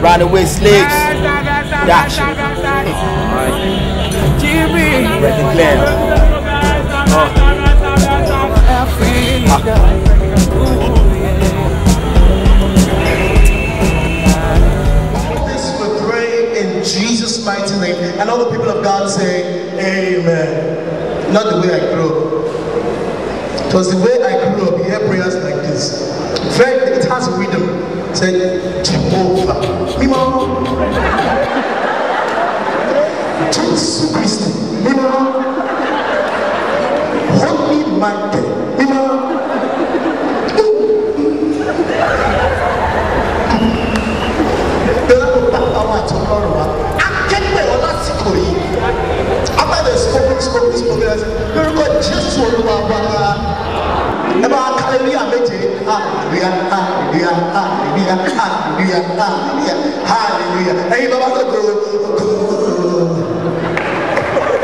Runaway slaves. Production. Red the Glam. Jesus' mighty name, and all the people of God say amen. Not the way I grew up. It was the way I grew up. You hear prayers like this. Friend, it has rhythm. Say Jehovah. Mimo. Jesus Christ. Mimo. Holy Michael. Mimo. After the spoken, I said, God, Jesus will do our hallelujah, hallelujah, hallelujah, hallelujah, hallelujah, hallelujah. Hey, Baba, go.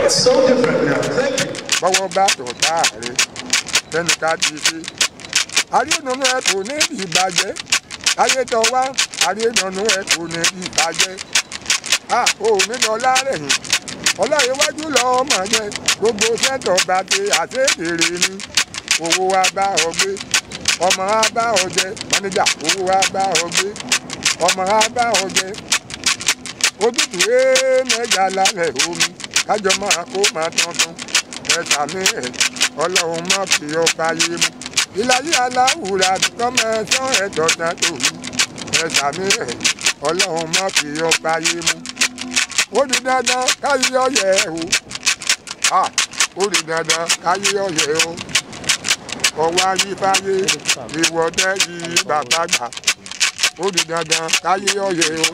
It's so different now. Thank you. But we're back to that. Then the cat is I didn't know where to name you budget. I didn't know what. I didn't know where to name you budget. Ah, oh, me no lie. Ọláyéwájú lọ máa jẹ gbogbo sẹ́ńtọ̀ bá ti àṣeyèrè ni owó wa bá ọ gbé ọmọ wa bá ọ jẹ mọ́níjà owó wa bá ọ gbé ọmọ wa bá ọ jẹ ojútùú mẹ́jà lálẹ́ omi kájọ máa kó máa tuntun ẹ̀sà mi ẹ̀ ọlọ́run má fi ọba yé mu ìlàyé aláwùrà kọ́mẹ́sán ẹ̀dọ̀tà tòun ẹ̀sà mi ẹ̀ ọlọ́run má fi ọba yé mu. Ó di dandan káyé ọyẹ o. Ó di dandan káyé ọyẹ o. Ọwọ́ ayífáyé ìwọ́dẹ́ yìí bàbá gbà. Ó di dandan káyé ọyẹ o.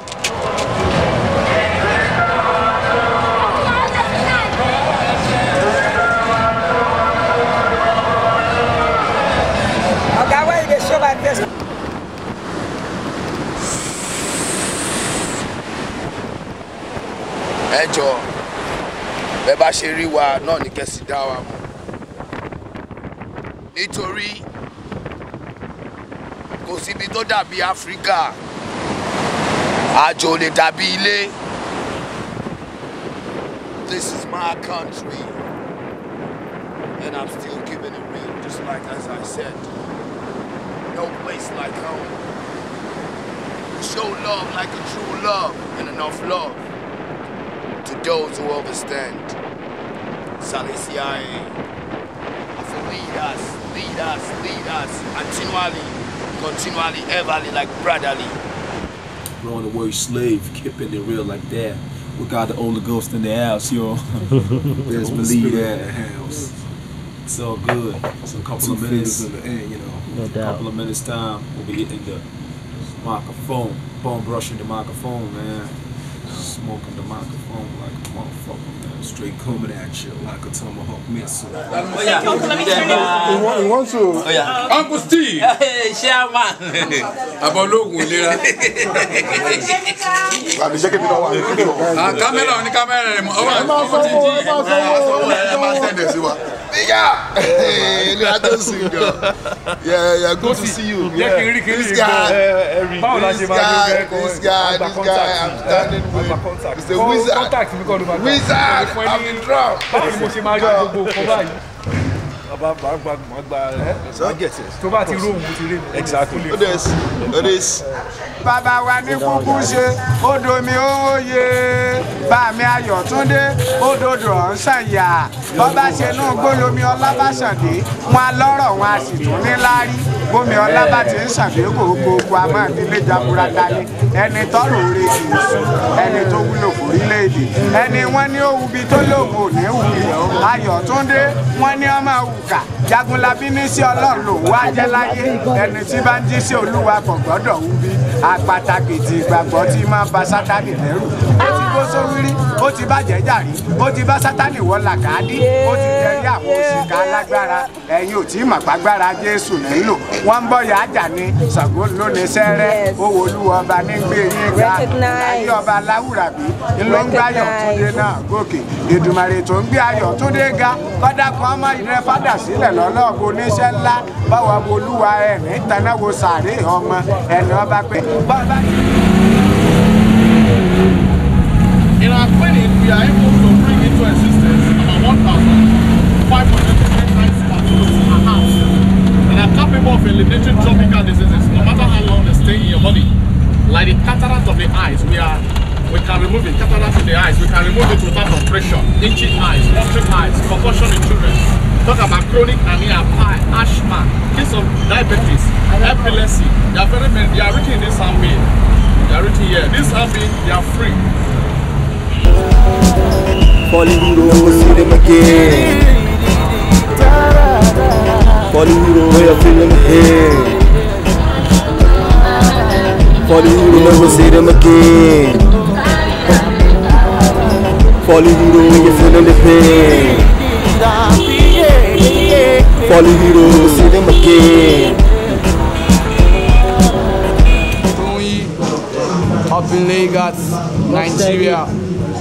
Okay, why you show like this? Ẹjọ́ bẹ́ẹ̀ bá ṣe rí wa náà ní kẹ́sì dá wa mọ̀ nítorí kò síbi tó dàbí Áfíríkà àjò lè dàbí ilé. This is my country and I'm still keeping it real, just like as I said. No place like home. Show love like a true love and enough love to those who understand. Salesiae, lead us, continually, everly, like brotherly. Runaway slave, keeping it real like that. We got the Holy Ghost in the house, yo. Just believe that. House. It's all good. So a couple of minutes in the end, you know. No doubt. A couple of minutes time, we'll be hitting the microphone, bone brushing the microphone, man. Smoking the microphone like a motherfucker, man. Straight coming at you like a tomahawk missile. Oh yeah, you want to? Oh yeah. Uncle Steve. Hey, Sherman. Abologun lera. Abi jẹ́ kí mi lọ wá. Camera ni camera rẹ̀ mọ́. Ọwọ́ ti di. Ẹ máa send ẹ̀ sí wa. Yeah, good to see you. This guy, I'm standing with Mr. Wizard. Wizard, I'm in trouble. Exactly. It is. Bàbá wa ní kúkú ṣe odò mi ó yé bá mi Ayọ̀túndé òdòdó ọ̀sànyà bọ́bá ṣe inú gbólómi ọlábàṣàdé wọn alọ́rọ̀ wọn a sì tún ní láárí bómi ọlábà ti ń ṣàdé gbogbo a máa fi lé jaburata ní ẹni tọrọ òre kì í sùn ẹni tó wúlò fún orílẹ̀-èdè ẹni wọ́n ní ó wubi tó lóun ò ní wùbí Ayọ̀túndé wọ́n ní ọmọ wùkà Jagunlabi ní sí Ọlọ́run lòun wá jẹ́ láyé ẹni tí bá ń jí sí Olúwa kò gbọ́dọ̀ wubi apàtàkìtì ìgbàgbọ́ tí máa ba Sátánì lẹ́rù ó ti bó sówírí ó ti bá jẹ́jàrí ó ti bá Sátánì wọ́ làkàdí ó ti jẹ́rí àwọn òṣìkà alágbára ẹ̀yin ò tí màpágbára Jésù nílò wọ́n ń bọ̀ yà ájà ní Ṣàngó lónìí sẹ́rẹ́ owó Olúwa ọba ní gbé yín ga ayé ọba Láwùrábí ló ń gbé Ayọ̀túndé náà gòkè Èdùmàrè tó ń gbé Ayọ̀túndé ga kọ́dà kan ọmọ ìrẹ́ fádà sílẹ̀ lọ́lọ́ọ̀bù oníṣẹ́ ńlá báwa Olúwa ẹ̀ ní tanáwo sàárè ọmọ ẹni ọba pẹ́ bọ́ọ̀bá. eliminating tropical diseases, no matter how long they stay in your body. Like the cataract of the eyes, we can remove it. Cataract in the eyes, we can remove it without operation. Itching eyes, watering eyes, concussion in children. Talk about chronic anemia, asthma, case of diabetes, epilepsy. They are very many. They are written in this handbill. They are written here. This handbill, they are free. We'll see them again. Hollywood, where you feeling again? Hollywood, never see them again. Hollywood, when you feeling the pain. Hollywood, never see them again. Up in Lagos, Nigeria,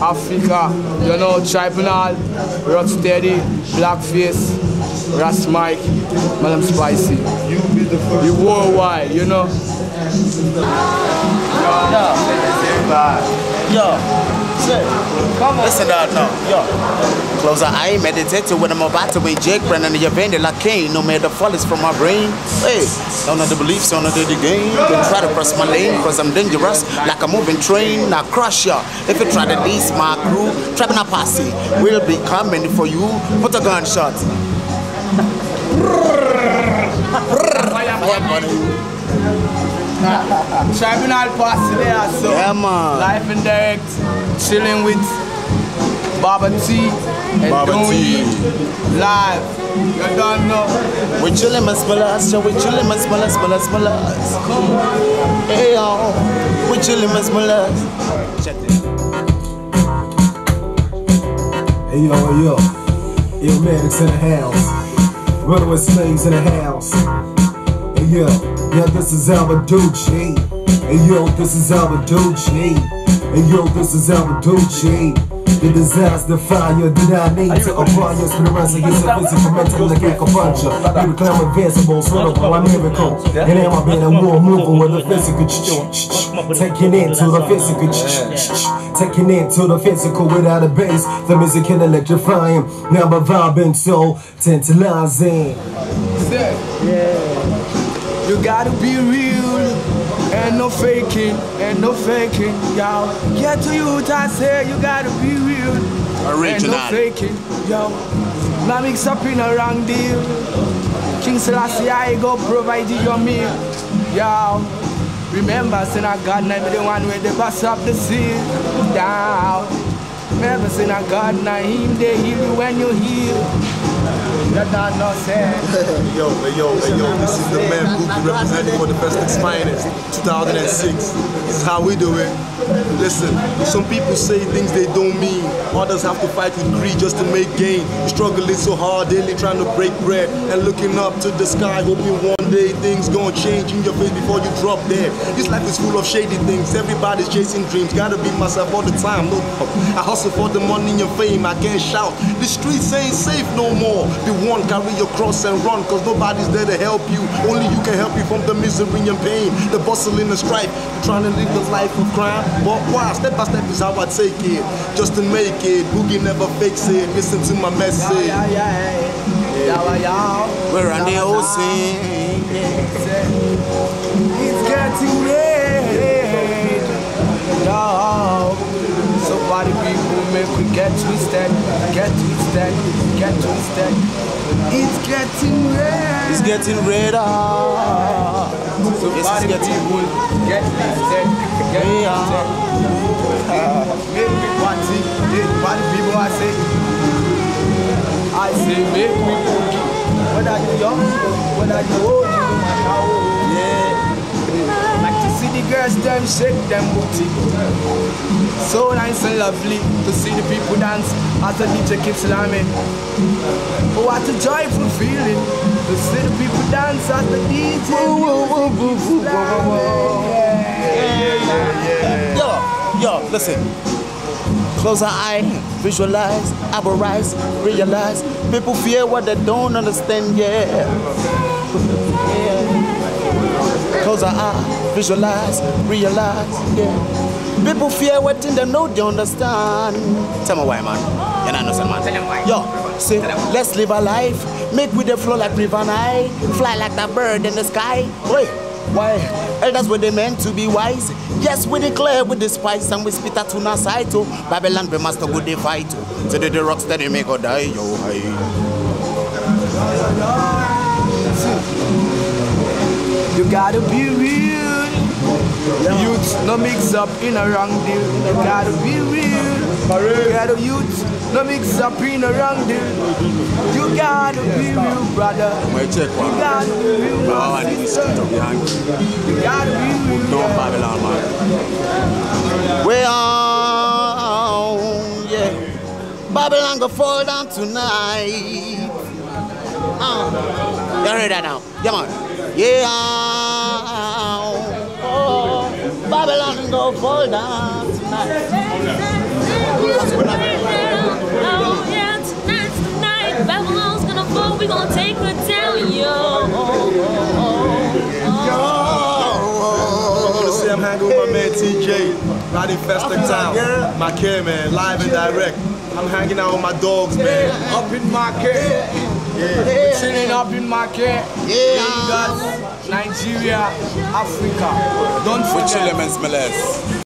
Africa, you know, Tribunal, Rocksteady, Blackface, Ras Mike, Mallam Spicey. You worldwide, you know. Listen out now. Close our eye, meditate when I'm about to wait Jake Brennan and your band like Kane. No matter the fall is from my brain. Hey, don't know the beliefs, don't know the game. Don't try to press my lane, cause I'm dangerous. Like a moving train, I crush ya. If you try to diss my crew, trapping a posse, we'll be coming for you. Put a gunshot. Tribunal posse there, so yeah, man. Live and direct, chilling with Baba T and Doyi live. You don't know. We chillin' my smellers, we chillin' my smellers. Hey yo, we chillin' my smellers. Check this. Hey yo, Illmatics in the house. Runaway slaves in the house. Hey yo, yeah, this is Adedoyin. Hey yo, this is Adedoyin. Hey yo, this is Adedoyin. The disaster fire that I need to apply your spirit against a physical mental like acupuncture. You become invincible, sort of a miracle. And am I being a war moving with the physical? Taking into the physical. Taking into the physical without a base. The music can electrifying. Now my vibing so tantalizing. Yeah. You gotta be real. Ain't no faking, y'all. Get to you, I say you gotta be real. Original. Ain't no faking, yo. Now mix up in a wrong deal. King Selassie, I go provide you your meal, yo. Remember, sin I God, never the one where they bust up the seal, down. Remember, sin I God, now him they heal you when you heal. That's not no sense. Yo, this is the man Buki representing for the Festiv's Finest, 2006. This is how we do it. Listen, some people say things they don't mean. Others have to fight with greed just to make gain. You're struggling so hard, daily trying to break bread and looking up to the sky, hoping one day things gonna change in your face before you drop dead. This life is full of shady things. Everybody's chasing dreams. Gotta beat myself all the time. No, I hustle for the money and fame. I can't shout. The streets ain't safe no more. Be one, carry your cross and run, cause nobody's there to help you. Only you can help you from the misery and pain, the bustle and the strife. You're trying to live the life of crime, but why? Step by step is how I take it, just to make it. Boogie never fakes it. Listen to my message. We're on the ocean. It's getting red, yo. So body people make we get twisted. It's getting red. It's getting redder. So body people get twisted. Make me party. Body people I say make me boogie. Whether you young, whether you old, you no matter how old. Yeah. Like to see the girls them shake them booty. So nice and lovely to see the people dance as the DJ keeps slamming. Oh, what a joyful feeling to see the people dance as the DJ keeps slamming. Yo, listen. Close our eye, visualize, rise, realize. People fear what they don't understand, yeah. Close our eye, visualize, realize, yeah. People fear waiting, they know they understand. Tell me why, man. You don't understand, man. Yo, say, let's live a life. Make with the flow like river Nile. Fly like that bird in the sky. Wait, why? Elders were they meant to be wise. Yes, we declare with the spice and we spit at tuna side to Babylon, we must go they fight to. So the rocks that they make or die, yo, hey. You gotta be real. Youth, no mix up in a wrong deal. You gotta be real. You gotta youth, no mix up in a wrong deal. You gotta be real, brother. You gotta be real, sister. You gotta be real. Don't Babylon, man. Well, yeah. Babylon go fall down tonight. You heard that now? Yeah, man. Yeah. Oh, Babylon go fall down tonight. Oh, yeah, tonight's the night. Babylon's gonna fall. We gonna take her down, yo. I want to say I'm hanging with my man TJ, right in Festa Town. My care, man, live and direct. I'm hanging out with my dogs, man. Up in my care. Yeah. Chilling up in my care. Lagos, Nigeria, Africa. Don't forget. With Chilemens Meles.